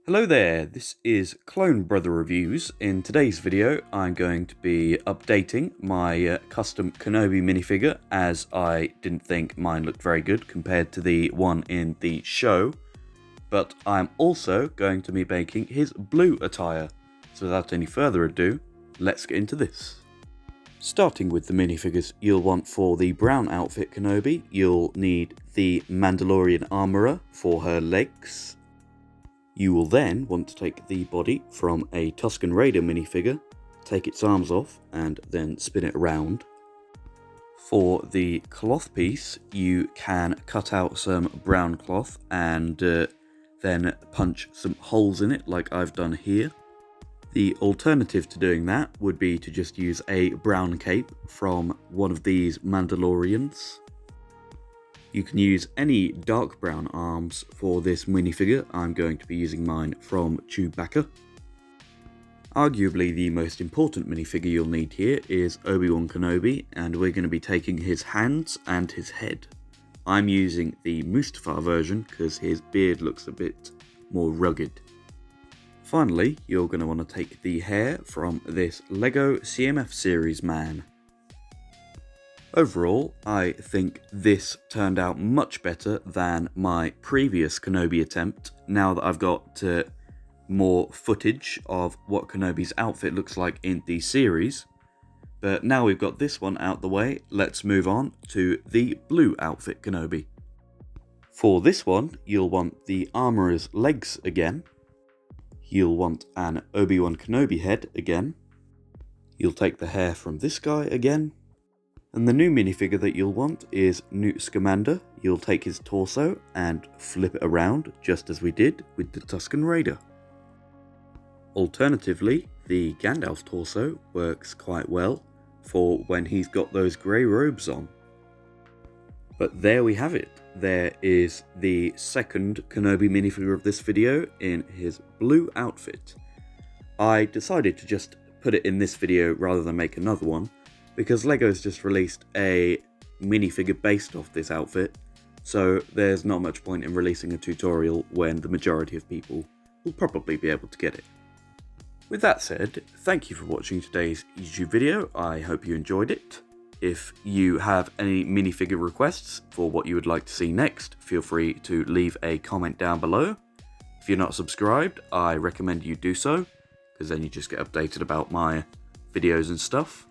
Hello there, this is Clone Brother Reviews. In today's video I'm going to be updating my custom Kenobi minifigure, as I didn't think mine looked very good compared to the one in the show. But I'm also going to be making his blue attire. So without any further ado, let's get into this. Starting with the minifigures you'll want for the brown outfit Kenobi, you'll need the Mandalorian armourer for her legs. You will then want to take the body from a Tusken Raider minifigure, take its arms off and then spin it around. For the cloth piece, you can cut out some brown cloth and then punch some holes in it like I've done here. The alternative to doing that would be to just use a brown cape from one of these Mandalorians. You can use any dark brown arms for this minifigure. I'm going to be using mine from Chewbacca. Arguably the most important minifigure you'll need here is Obi Wan Kenobi, and we're going to be taking his hands and his head. I'm using the Mustafar version because his beard looks a bit more rugged. Finally, you're going to want to take the hair from this LEGO CMF series man. Overall, I think this turned out much better than my previous Kenobi attempt, now that I've got more footage of what Kenobi's outfit looks like in the series. But now we've got this one out the way, let's move on to the blue outfit Kenobi. For this one, you'll want the armourer's legs again. You'll want an Obi Wan Kenobi head again. You'll take the hair from this guy again. And the new minifigure that you'll want is Newt Scamander. You'll take his torso and flip it around, just as we did with the Tusken Raider. Alternatively, the Gandalf torso works quite well for when he's got those grey robes on. But there we have it. There is the second Kenobi minifigure of this video in his blue outfit. I decided to just put it in this video rather than make another one, because LEGO's just released a minifigure based off this outfit, so there's not much point in releasing a tutorial when the majority of people will probably be able to get it. With that said, thank you for watching today's YouTube video. I hope you enjoyed it. If you have any minifigure requests for what you would like to see next, feel free to leave a comment down below. If you're not subscribed, I recommend you do so, because then you just get updated about my videos and stuff.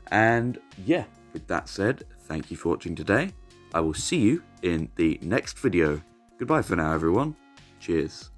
And yeah, with that said, thank you for watching today. I will see you in the next video. Goodbye for now, everyone. Cheers.